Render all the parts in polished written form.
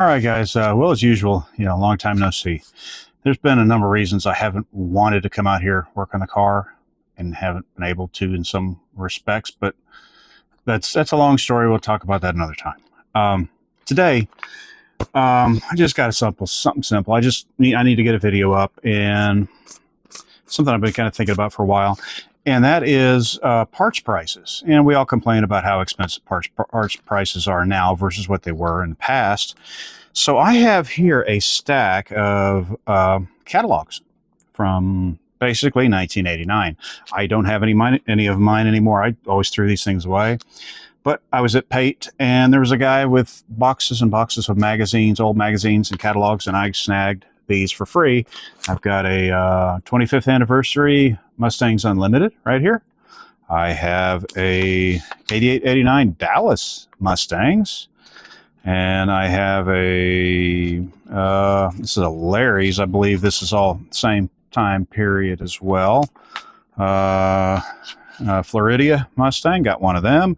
All right, guys. Well, as usual, long time no see. There's been a number of reasons I haven't wanted to come out here, work on the car, and haven't been able to in some respects, but that's a long story. We'll talk about that another time. Today, I just got something simple. I need to get a video up, and something I've been kind of thinking about for a while, and that is parts prices. And we all complain about how expensive parts prices are now versus what they were in the past. So I have here a stack of catalogs from basically 1989. I don't have any of mine anymore. I always threw these things away. But I was at Pate, and there was a guy with boxes and boxes of magazines, old magazines and catalogs, and I snagged these for free. I've got a 25th anniversary Mustangs Unlimited right here. I have a 88, 89 Dallas Mustangs. And I have this is a Larry's. I believe this is all same time period as well. Floridia Mustang, got one of them.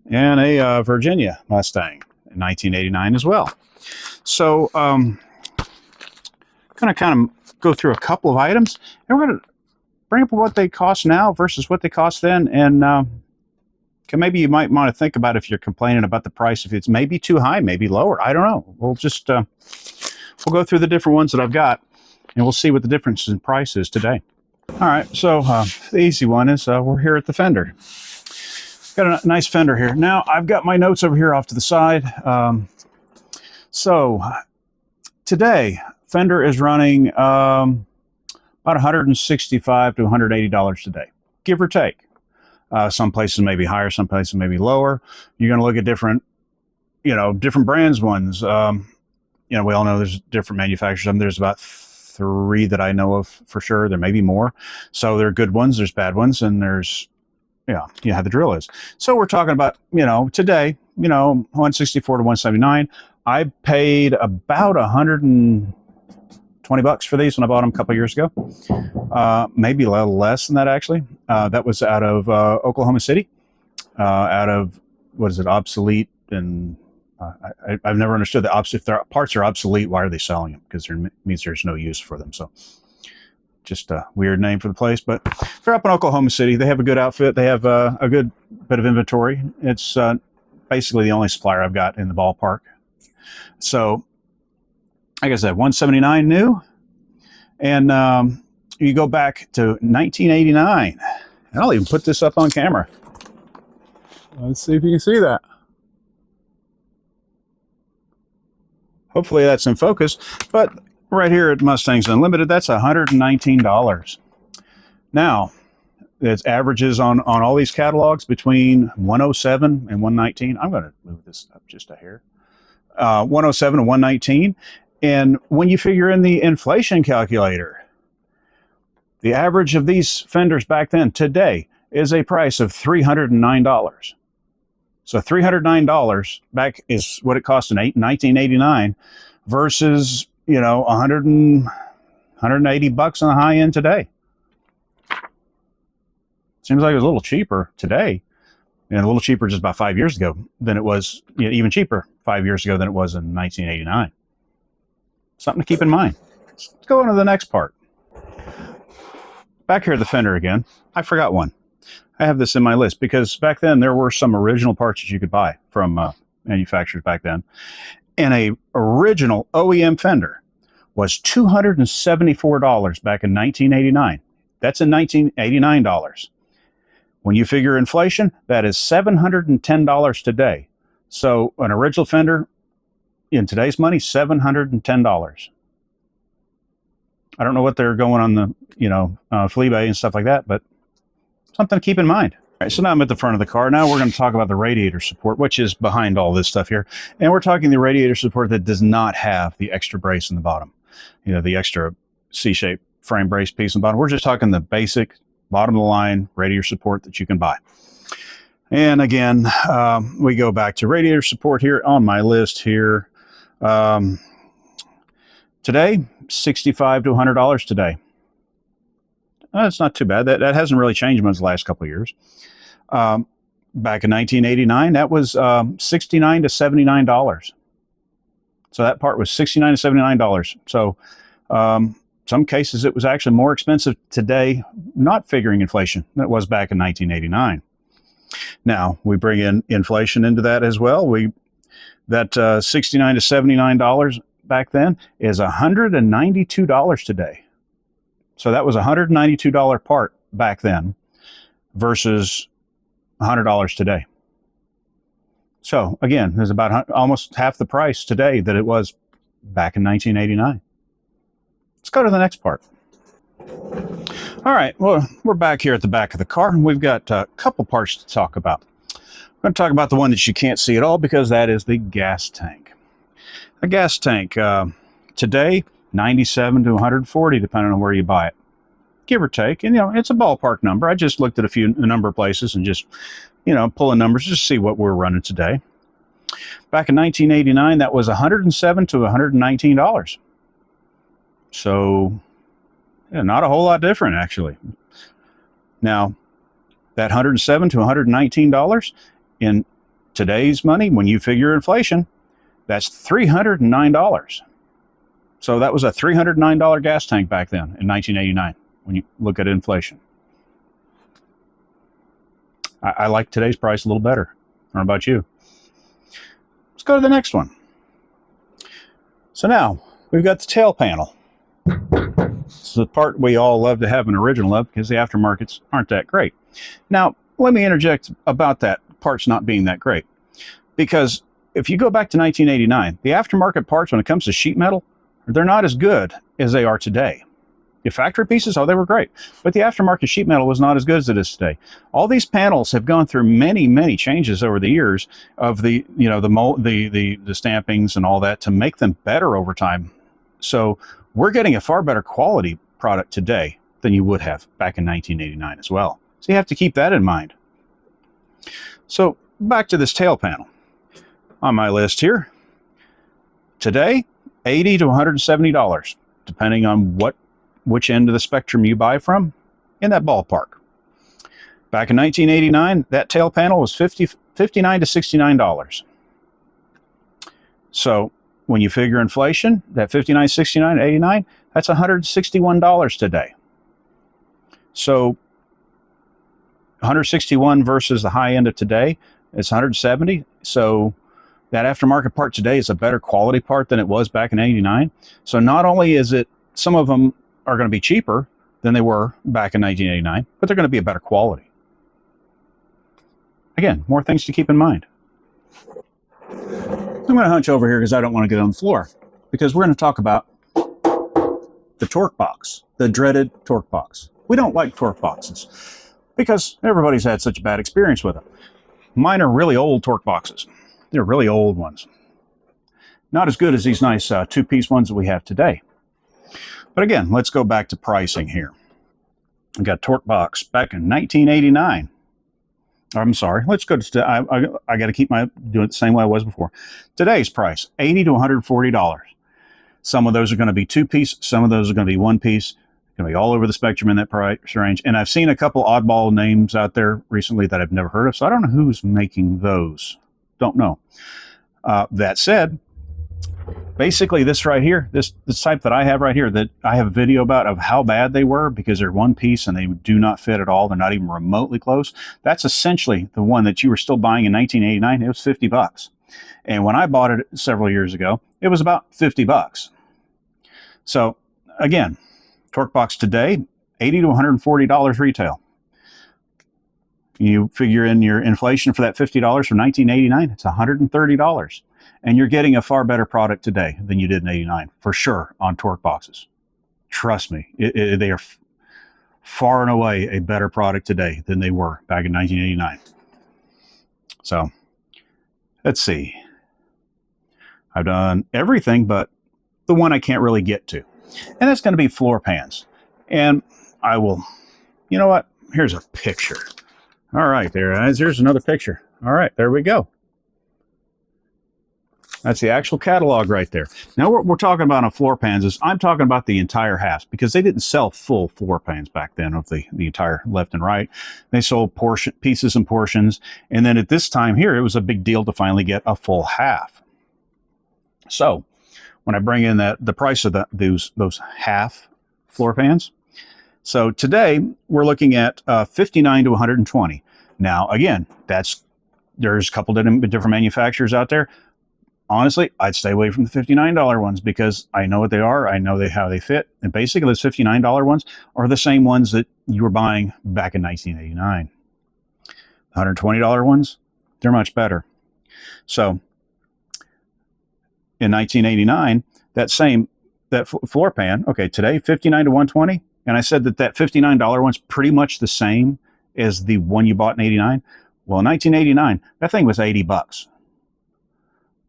And a Virginia Mustang in 1989 as well. So, going to kind of go through a couple of items, and we're going to bring up what they cost now versus what they cost then, and maybe you might want to think about if you're complaining about the price, if it's maybe too high, maybe lower. I don't know. We'll just we'll go through the different ones that I've got, and we'll see what the difference in price is today. All right, so the easy one is we're here at the fender. Got a nice fender here. Now, I've got my notes over here off to the side. So today, Fender is running about $165 to $180 today, give or take. Some places may be higher, some places may be lower. You're going to look at different brands ones. We all know there's different manufacturers. There's about 3 that I know of for sure. There may be more. So there are good ones, there's bad ones, and there's, how the drill is. So we're talking about, today, 164 to 179. I paid about $120 for these when I bought them a couple of years ago. Maybe a little less than that, actually. That was out of Oklahoma City, out of, obsolete. And I've never understood that. If their parts are obsolete, why are they selling them? Because it means there's no use for them. So just a weird name for the place. But they're up in Oklahoma City. They have a good outfit. They have a good bit of inventory. It's basically the only supplier I've got in the ballpark. So, like I said, 179 new. And you go back to 1989. And I'll even put this up on camera. Let's see if you can see that. Hopefully that's in focus. But right here at Mustangs Unlimited, that's $119. Now, it averages on all these catalogs between 107 and 119. I'm going to move this up just a hair. 107 and 119. And when you figure in the inflation calculator, the average of these fenders back then today is a price of $309. So $309 back is what it cost in 1989 versus, $180 on the high end today. Seems like it was a little cheaper today, and a little cheaper just about 5 years ago than it was, even cheaper 5 years ago than it was in 1989. Something to keep in mind. Let's go on to the next part. Back here at the fender again, I forgot one. I have this in my list because back then there were some original parts that you could buy from manufacturers back then. And a original OEM fender was $274 back in 1989. That's in 1989 dollars. When you figure inflation, that is $710 today. So an original fender in today's money, $710. I don't know what they're going on the, Fleabay and stuff like that, but something to keep in mind. All right, so now I'm at the front of the car. Now we're going to talk about the radiator support, which is behind all this stuff here. And we're talking the radiator support that does not have the extra brace in the bottom. The extra C-shaped frame brace piece in the bottom. We're just talking the basic bottom of the line radiator support that you can buy. And again, we go back to radiator support here on my list here. Today, $65 to $100 today. That's not too bad. That hasn't really changed much the last couple of years. Back in 1989, that was $69 to $79. So that part was $69 to $79. So some cases it was actually more expensive today, not figuring inflation, than it was back in 1989. Now we bring in inflation into that as well. That $69 to $79 back then is $192 today. So that was a $192 part back then versus $100 today. So again, there's about almost half the price today that it was back in 1989. Let's go to the next part. All right, well, we're back here at the back of the car, and we've got a couple parts to talk about. We're going to talk about the one that you can't see at all, because that is the gas tank. A gas tank today, 97 to 140, depending on where you buy it, give or take. And it's a ballpark number. I just looked at a number of places and just pulling numbers just to see what we're running today. Back in 1989, that was $107 to $119. So, not a whole lot different, actually. Now, that $107 to $119 in today's money, when you figure inflation, that's $309. So that was a $309 gas tank back then in 1989, when you look at inflation. I like today's price a little better. I don't know about you. Let's go to the next one. So now we've got the tail panel. It's the part we all love to have an original of, because the aftermarkets aren't that great. Now, let me interject about that parts not being that great. Because if you go back to 1989, the aftermarket parts when it comes to sheet metal, they're not as good as they are today. The factory pieces, they were great. But the aftermarket sheet metal was not as good as it is today. All these panels have gone through many, many changes over the years of the stampings and all that to make them better over time. So we're getting a far better quality product today than you would have back in 1989 as well. So you have to keep that in mind. So back to this tail panel. On my list here, today, $80 to $170, depending on which end of the spectrum you buy from, in that ballpark. Back in 1989, that tail panel was $59 to $69. So when you figure inflation, that $59, $69, $89, that's $161 today. So $161 versus the high end of today, it's $170. So that aftermarket part today is a better quality part than it was back in '89. So not only is it, some of them are going to be cheaper than they were back in 1989, but they're going to be a better quality. Again, more things to keep in mind. I'm going to hunch over here because I don't want to get on the floor, because we're going to talk about the torque box, the dreaded torque box. We don't like torque boxes because everybody's had such a bad experience with them. Mine are really old torque boxes. They're really old ones. Not as good as these nice two-piece ones that we have today. But again, let's go back to pricing here. I got a torque box back in 1989. I'm sorry. Let's go to, I got to keep doing it the same way I was before. Today's price, $80 to $140. Some of those are going to be two-piece. Some of those are going to be one-piece. Going to be all over the spectrum in that price range. And I've seen a couple oddball names out there recently that I've never heard of, so I don't know who's making those. Don't know. That said, basically this right here, this type that I have right here, that I have a video about of how bad they were because they're one piece and they do not fit at all. They're not even remotely close. That's essentially the one that you were still buying in 1989. It was $50. And when I bought it several years ago, it was about $50. So again, torque box today, $80 to $140 retail. You figure in your inflation for that $50 from 1989, it's $130. And you're getting a far better product today than you did in '89, for sure, on torque boxes. Trust me, they are far and away a better product today than they were back in 1989. So, let's see. I've done everything but the one I can't really get to. And that's going to be floor pans. And I will, you know what? Here's a picture. All right, there, guys. Here's another picture. All right, there we go. That's the actual catalog right there. Now, what we're talking about on floor pans is I'm talking about the entire house, because they didn't sell full floor pans back then of the entire left and right. They sold pieces and portions. And then at this time here, it was a big deal to finally get a full half. So when I bring in the price of those half floor pans. So today we're looking at 59 to 120. Now again, there's a couple different manufacturers out there. Honestly, I'd stay away from the $59 ones because I know what they are. I know how they fit. And basically, those $59 ones are the same ones that you were buying back in 1989. $120 ones, they're much better. So in 1989, that floor pan, okay, today, 59 to 120. And I said that $59 one's pretty much the same as the one you bought in 89. Well, in 1989, that thing was $80.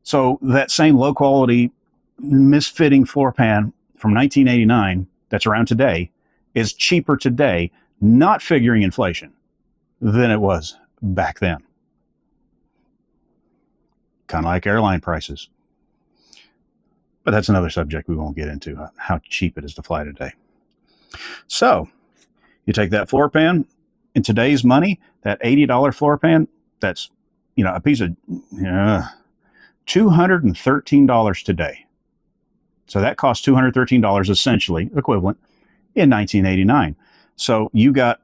So that same low quality, misfitting floor pan from 1989 that's around today is cheaper today, not figuring inflation, than it was back then. Kind of like airline prices. But that's another subject we won't get into, how cheap it is to fly today. So you take that floor pan, in today's money, that $80 floor pan, that's, a piece of $213 today. So that cost $213 essentially equivalent in 1989. So you got,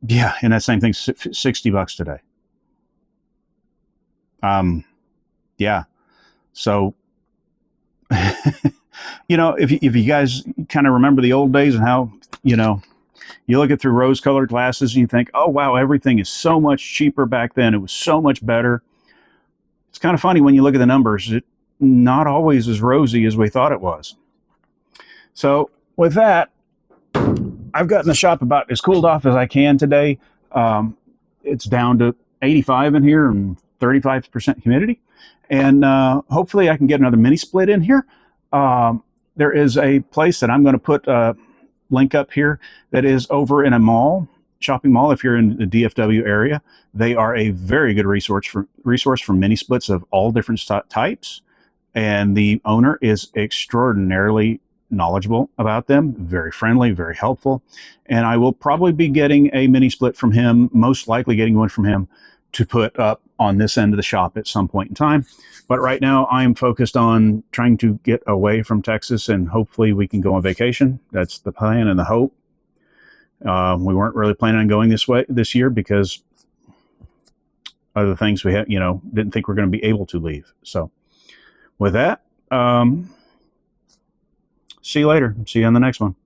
and that same thing, $60 today. So, if you guys kind of remember the old days and how, you look at through rose-colored glasses and you think, oh, wow, everything is so much cheaper back then. It was so much better. It's kind of funny when you look at the numbers. It's not always as rosy as we thought it was. So with that, I've gotten the shop about as cooled off as I can today. It's down to 85 in here and 35% humidity. And hopefully I can get another mini split in here. There is a place that I'm going to put a link up here that is over in a shopping mall. If you're in the DFW area, they are a very good resource for mini splits of all different types. And the owner is extraordinarily knowledgeable about them, very friendly, very helpful. And I will probably be getting a mini split from him, most likely getting one from him to put up on this end of the shop at some point in time. But right now I'm focused on trying to get away from Texas and hopefully we can go on vacation. That's the plan and the hope. We weren't really planning on going this year because other things we had, didn't think we're going to be able to leave. So with that, see you later. See you on the next one.